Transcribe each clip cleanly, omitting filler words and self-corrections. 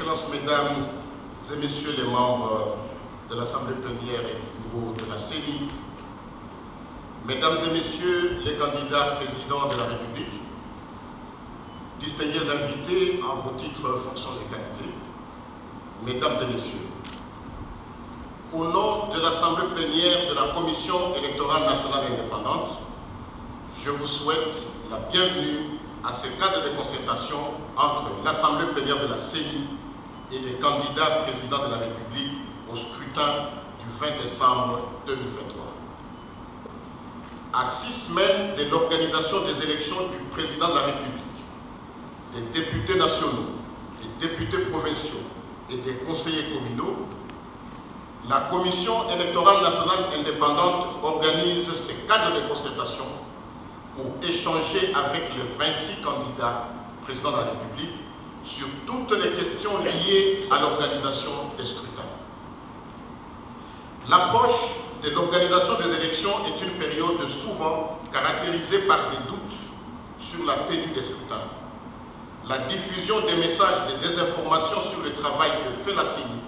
Excellences, Mesdames et Messieurs les membres de l'Assemblée plénière et du bureau de la CENI, Mesdames et Messieurs les candidats présidents de la République, distingués invités en vos titres, fonctions et qualités, Mesdames et Messieurs, au nom de l'Assemblée plénière de la Commission électorale nationale indépendante, je vous souhaite la bienvenue à ce cadre de concertation entre l'Assemblée plénière de la CENI et les candidats présidents de la République au scrutin du 20 décembre 2023. À 6 semaines de l'organisation des élections du président de la République, des députés nationaux, des députés provinciaux et des conseillers communaux, la Commission électorale nationale indépendante organise ce cadre de concertation pour échanger avec les 26 candidats présidents de la République sur toutes les questions liées à l'organisation des scrutins. L'approche de l'organisation des élections est une période souvent caractérisée par des doutes sur la tenue des scrutins, la diffusion des messages de désinformation sur le travail que fait la CENI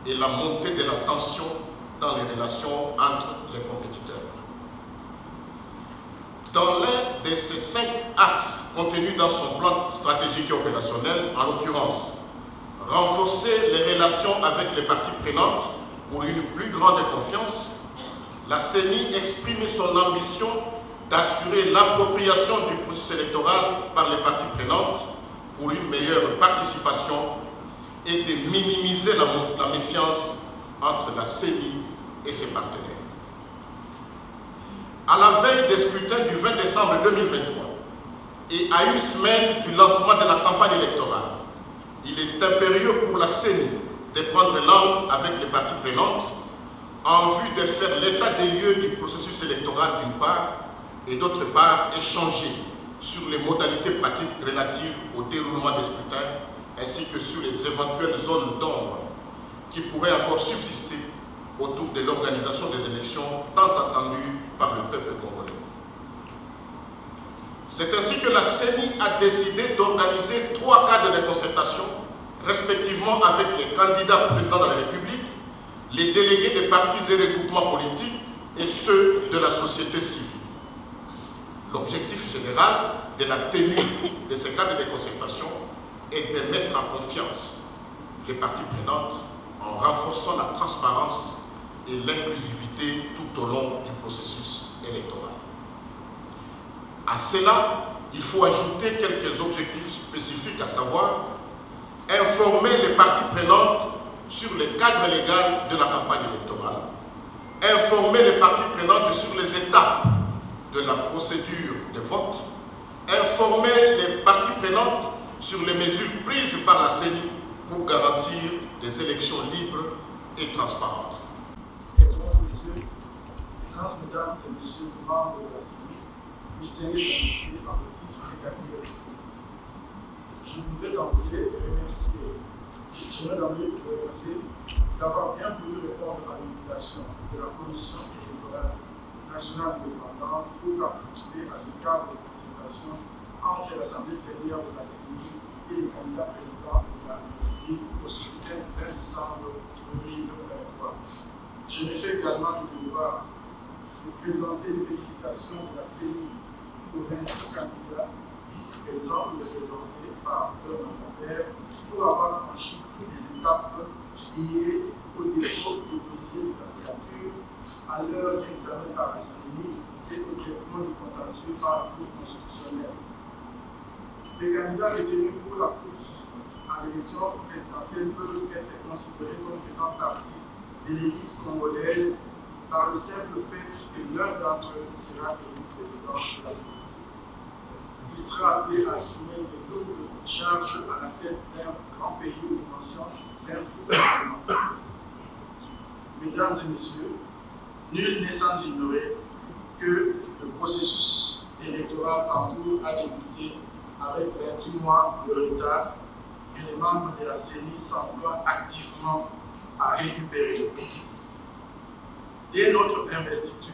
et la montée de la tension dans les relations entre les compétiteurs. Dans l'un de ces 5 axes contenus dans son plan stratégique et opérationnel, en l'occurrence, renforcer les relations avec les parties prenantes pour une plus grande confiance, la CENI exprime son ambition d'assurer l'appropriation du processus électoral par les parties prenantes pour une meilleure participation et de minimiser la méfiance entre la CENI et ses partenaires. À la veille des scrutins du 20 décembre 2023 et à une semaine du lancement de la campagne électorale, il est impérieux pour la CENI de prendre langue avec les parties prenantes en vue de faire l'état des lieux du processus électoral d'une part et d'autre part échanger sur les modalités pratiques relatives au déroulement des scrutins ainsi que sur les éventuelles zones d'ombre qui pourraient encore subsister autour de l'organisation des élections tant attendues par le peuple congolais. C'est ainsi que la CENI a décidé d'organiser 3 cadres de concertation, respectivement avec les candidats présidents de la République, les délégués des partis et regroupements politiques et ceux de la société civile. L'objectif général de la tenue de ces cadres de concertation est de mettre en confiance les parties prenantes en renforçant la transparence et l'inclusivité tout au long du processus électoral. À cela, il faut ajouter quelques objectifs spécifiques, à savoir informer les parties prenantes sur le cadre légal de la campagne électorale, informer les parties prenantes sur les étapes de la procédure de vote, informer les parties prenantes sur les mesures prises par la CENI pour garantir des élections libres et transparentes. Excellences, Mesdames et Messieurs les membres de la CENI, distingués invités par le titre de candidat exclusif. J'aimerais d'emblée vous remercier d'avoir bien voulu répondre à l'invitation de la Commission électorale nationale indépendante pour participer à ce cadre de consultation entre l'Assemblée plénière de la CENI et les candidats présidents de la République au scrutin du 20 décembre 2023. Je me fais également le devoir de présenter les félicitations de la CENI aux 26 candidats ici présents ou représentés par leurs mandataires pour avoir franchi toutes les étapes liées au dépôt du dossier de candidature, à leur examen par la CENI et au traitement du contentieux par la Cour constitutionnelle. Les candidats retenus pour la course à l'élection présidentielle peuvent être considérés comme faisant partie de l'élite congolaise par le simple fait que l'un d'entre eux sera élu président de la République. Il sera appelé à assumer des lourdes charges à la tête d'un grand pays aux dimensions d'un sous-continent. Mesdames et Messieurs, nul n'est sans ignorer que le processus électoral en cours a débuté avec 28 mois de retard et les membres de la CENI s'emploient activement à récupérer. Dès notre investiture,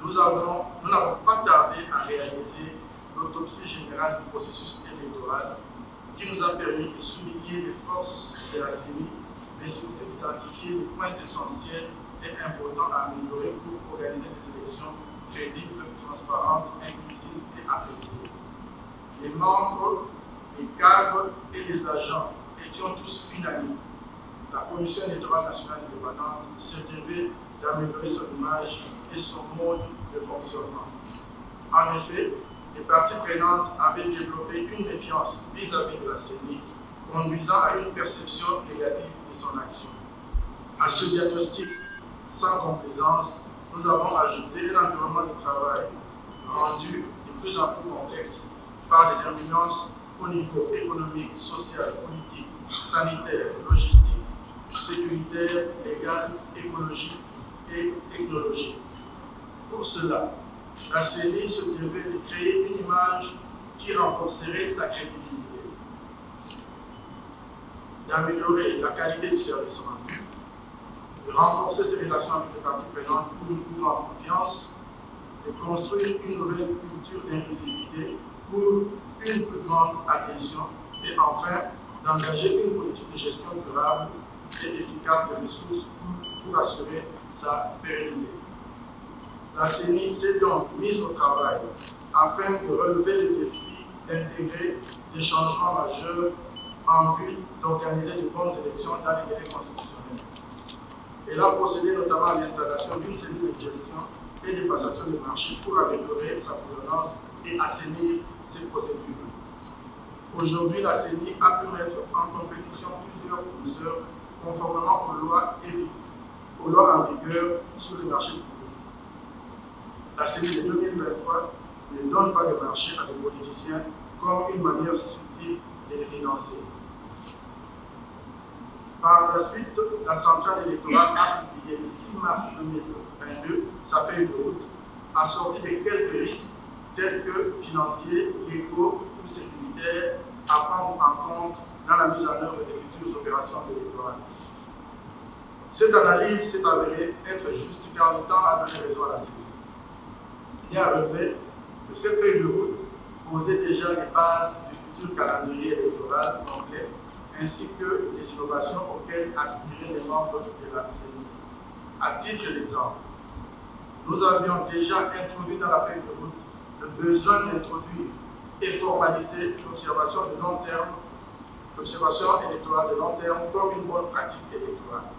nous n'avons pas tardé à réaliser l'autopsie générale du processus électoral qui nous a permis de souligner les forces de la CENI, mais surtout d'identifier les points essentiels et importants à améliorer pour organiser des élections crédibles, transparentes, inclusives et apaisées. Les membres, les cadres et les agents étions tous unanimes. La Commission électorale nationale indépendante se devait d'améliorer son image et son mode de fonctionnement. En effet, les parties prenantes avaient développé une méfiance vis-à-vis de la CENI, conduisant à une perception négative de son action. À ce diagnostic sans complaisance, nous avons ajouté un environnement de travail rendu de plus en plus complexe par des influences au niveau économique, social, politique, sanitaire, logistique, sécuritaire, légal, écologique et technologique. Pour cela, la CENI se devait de créer une image qui renforcerait sa crédibilité, d'améliorer la qualité du service rendu, de renforcer ses relations avec les parties prenantes pour une plus grande confiance, de construire une nouvelle culture d'inclusivité pour une plus grande adhésion et enfin d'engager une politique de gestion durable et efficace des ressources pour assurer sa pérennité. La CENI s'est donc mise au travail afin de relever le défi d'intégrer des changements majeurs en vue d'organiser de bonnes élections dans les délais constitutionnels. Elle a procédé notamment à l'installation d'une cellule de gestion et de passation de marché pour améliorer sa gouvernance et assainir ses procédures. Aujourd'hui, la CENI a pu mettre en compétition plusieurs fournisseurs conformément aux lois en vigueur sur le marché public. La CENI de 2023 ne donne pas de marché à des politiciens comme une manière subtile de les financer. Par la suite, la centrale électorale a publié le 6 mars 2022 sa feuille de route, assortie de quelques risques tels que financiers, légaux ou sécuritaires à prendre en compte dans la mise en œuvre des futures opérations électorales. Cette analyse s'est avérée être juste car le temps a donné raison à la CENI. Il y a relevé que cette feuille de route posait déjà les bases du futur calendrier électoral complet ainsi que les innovations auxquelles aspiraient les membres de la CENI. À titre d'exemple, nous avions déjà introduit dans la feuille de route le besoin d'introduire et formaliser l'observation de long terme, l'observation électorale de long terme comme une bonne pratique électorale.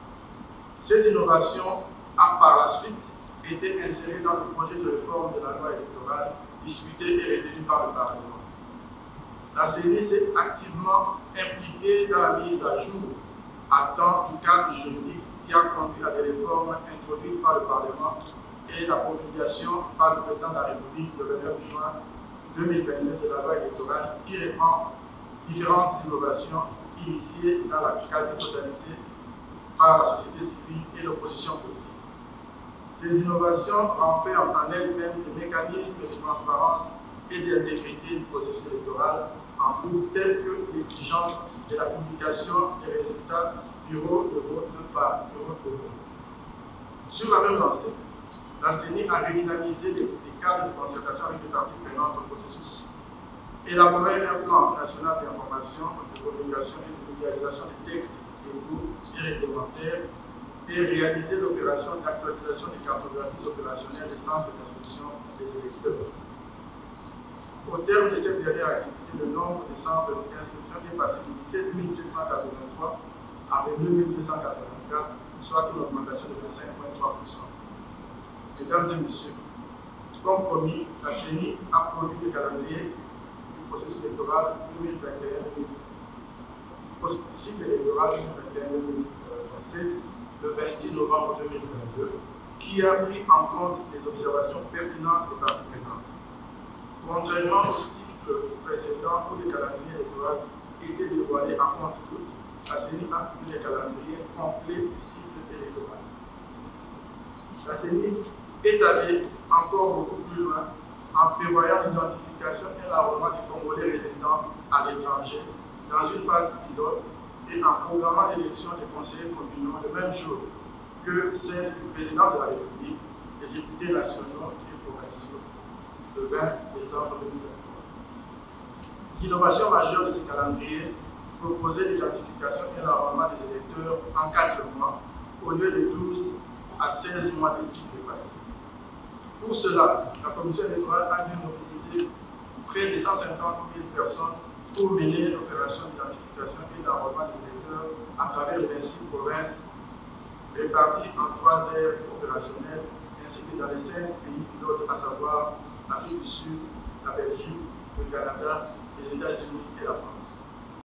Cette innovation a par la suite été insérée dans le projet de réforme de la loi électorale discuté et retenu par le Parlement. La CENI s'est activement impliquée dans la mise à jour à temps du cadre juridique qui a conduit à des réformes introduites par le Parlement et la promulgation par le président de la République le 29 juin 2022 de la loi électorale qui répand différentes innovations initiées dans la quasi-totalité par la société civile et l'opposition politique. Ces innovations renferment en elles-mêmes des mécanismes de transparence et d'intégrité du processus électoral en cours tels que l'exigence de la publication des résultats du bureau de vote par bureau de vote. Sur la même lancée, la CENI a redynamisé les cadres de concertation avec les parties prenantes au processus, élaboré un plan national d'information, de communication et de vulgarisation des textes légaux et réglementaires et réalisé l'opération d'actualisation des cartographies opérationnelles des centres d'instruction des électeurs. Au terme de cette dernière activité, le nombre de centres d'inscription est passé de 17 783 à 22 284, soit une augmentation de 25,3%. Mesdames et messieurs, comme promis, la CENI a produit le calendrier du processus électoral 2021-2027 le 26 novembre 2022, qui a pris en compte les observations pertinentes des parties prenantes. Contrairement au cycle précédent où le calendrier électoral était dévoilé à compte-gouttes, la CENI a publié le calendrier complet du cycle électoral. La CENI est allée encore beaucoup plus loin en prévoyant l'identification et l'enrôlement des Congolais résidents à l'étranger dans une phase pilote et en programmant l'élection des conseillers communaux le même jour que celle du président de la République, des députés nationaux et provinciaux, le 20 décembre 2023. L'innovation majeure de ce calendrier proposait l'identification et l'enrôlement des électeurs en 4 mois au lieu de 12 à 16 mois de cycle passé. Pour cela, la Commission électorale a dû mobiliser près de 150 000 personnes pour mener l'opération d'identification et d'enrôlement des électeurs à travers les 26 provinces réparties en 3 aires opérationnelles ainsi que dans les 5 pays pilotes, à savoir l'Afrique du Sud, la Belgique, le Canada, les États-Unis et la France.